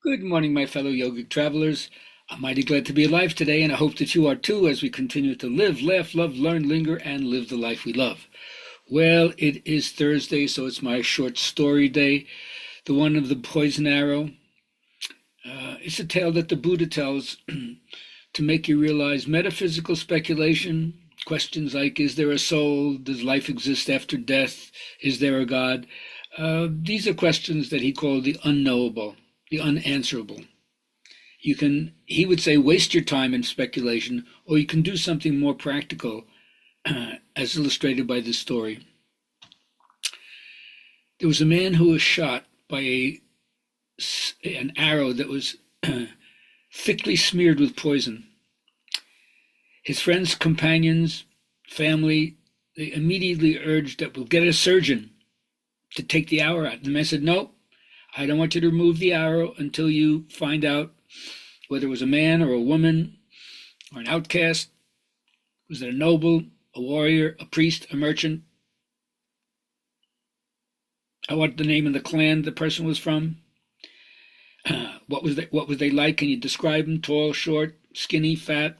Good morning, my fellow yogic travelers. I'm mighty glad to be alive today, and I hope that you are too as we continue to live, laugh, love, learn, linger, and live the life we love. Well, it is Thursday, so it's my short story day, the one of the poison arrow. It's a tale that the Buddha tells to make you realize metaphysical speculation, questions like, is there a soul? Does life exist after death? Is there a God? These are questions that he called the unknowable, the unanswerable. He would say, waste your time in speculation, or you can do something more practical, as illustrated by this story. There was a man who was shot by an arrow that was thickly smeared with poison. His friends, companions, family, they immediately urged that we'll get a surgeon to take the arrow out. And the man said, no, I don't want you to remove the arrow until you find out whether it was a man or a woman or an outcast. Was it a noble, a warrior, a priest, a merchant? I want the name of the clan the person was from. What was they like? Can you describe them? Tall, short, skinny, fat,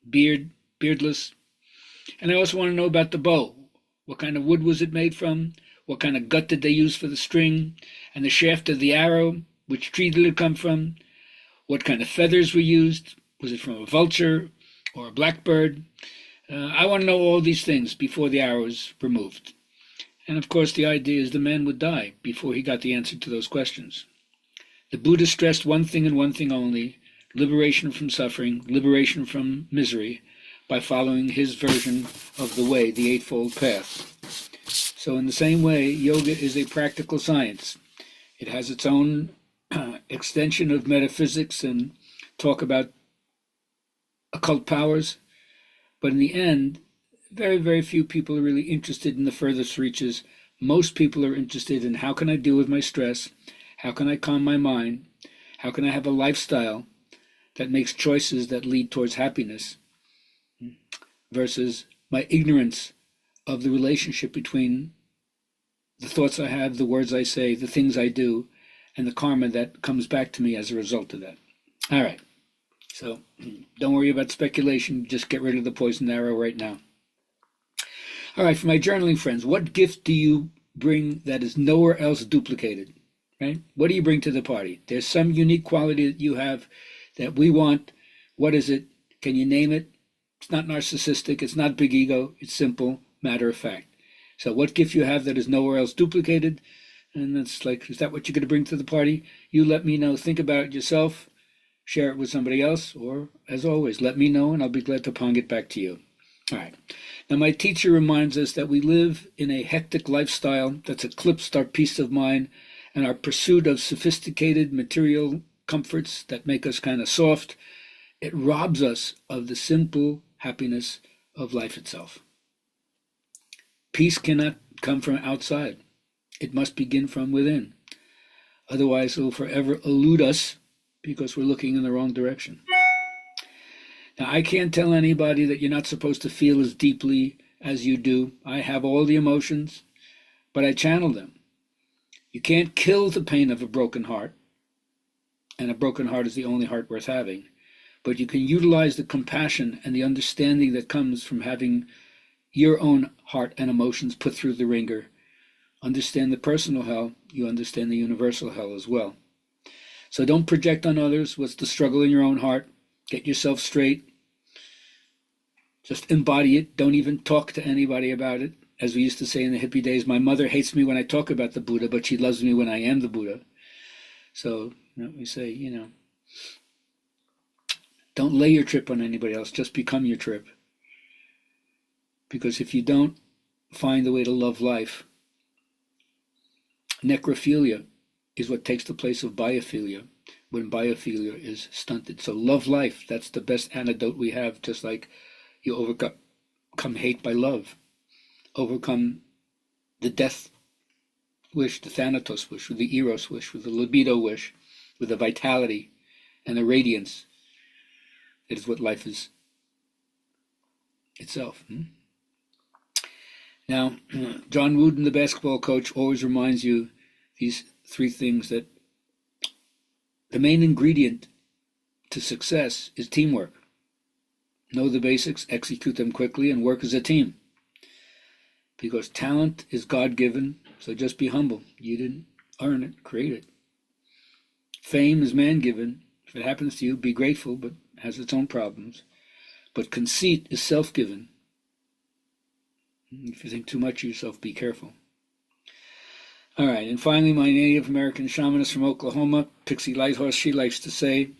beard, beardless? And I also want to know about the bow. What kind of wood was it made from? What kind of gut did they use for the string? And the shaft of the arrow, which tree did it come from? What kind of feathers were used? Was it from a vulture or a blackbird? I want to know all these things before the arrow is removed. And of course, the idea is the man would die before he got the answer to those questions. The Buddha stressed one thing and one thing only: liberation from suffering, liberation from misery, by following his version of the way, the Eightfold Path. So in the same way, yoga is a practical science. It has its own extension of metaphysics and talk about occult powers, but in the end, very, very few people are really interested in the furthest reaches. Most people are interested in, how can I deal with my stress? How can I calm my mind? How can I have a lifestyle that makes choices that lead towards happiness, versus my ignorance of the relationship between the thoughts I have, the words I say, the things I do, and the karma that comes back to me as a result of that. All right, so don't worry about speculation. Just get rid of the poison arrow right now. All right, for my journaling friends, what gift do you bring that is nowhere else duplicated? Right? What do you bring to the party? There's some unique quality that you have that we want. What is it? Can you name it? It's not narcissistic. It's not big ego. It's simple, matter of fact. So what gift you have that is nowhere else duplicated? And that's like, is that what you're going to bring to the party? You let me know. Think about it yourself. Share it with somebody else. Or, as always, let me know, and I'll be glad to pong it back to you. All right. Now, my teacher reminds us that we live in a hectic lifestyle that's eclipsed our peace of mind and our pursuit of sophisticated material comforts that make us kind of soft. It robs us of the simple happiness of life itself. Peace cannot come from outside. It must begin from within. Otherwise, it will forever elude us because we're looking in the wrong direction. Now, I can't tell anybody that you're not supposed to feel as deeply as you do. I have all the emotions, but I channel them. You can't kill the pain of a broken heart, and a broken heart is the only heart worth having, but you can utilize the compassion and the understanding that comes from having your own heart and emotions put through the ringer. Understand the personal hell, you understand the universal hell as well. So don't project on others what's the struggle in your own heart. Get yourself straight. Just embody it. Don't even talk to anybody about it. As we used to say in the hippie days, my mother hates me when I talk about the Buddha, but she loves me when I am the Buddha. So we say, don't lay your trip on anybody else. Just become your trip. Because if you don't find the way to love life, necrophilia is what takes the place of biophilia when biophilia is stunted. So love life. That's the best antidote we have, just like you overcome hate by love. Overcome the death wish, the thanatos wish, with the eros wish, with the libido wish, with the vitality and the radiance. That is what life is itself. Now, John Wooden, the basketball coach, always reminds you these three things that the main ingredient to success is teamwork. Know the basics, execute them quickly, and work as a team. Because talent is God-given, so just be humble. You didn't earn it, create it. Fame is man-given. If it happens to you, be grateful, but it has its own problems. But conceit is self-given. If you think too much of yourself, be careful. All right, and finally, my Native American shamanist from Oklahoma, Pixie Lighthorse, she likes to say,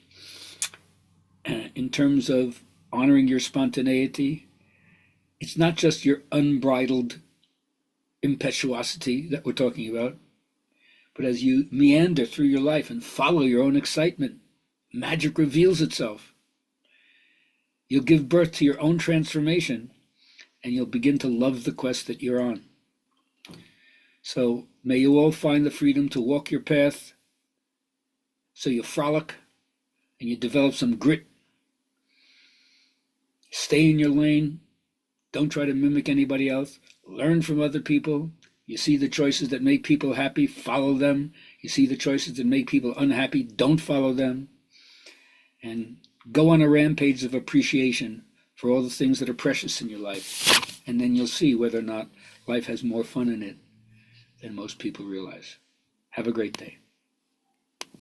in terms of honoring your spontaneity, it's not just your unbridled impetuosity that we're talking about, but as you meander through your life and follow your own excitement, magic reveals itself. You'll give birth to your own transformation, and you'll begin to love the quest that you're on. So may you all find the freedom to walk your path, so you frolic and you develop some grit. Stay in your lane. Don't try to mimic anybody else. Learn from other people. You see the choices that make people happy, follow them. You see the choices that make people unhappy, don't follow them. And go on a rampage of appreciation for all the things that are precious in your life. And then you'll see whether or not life has more fun in it than most people realize. Have a great day.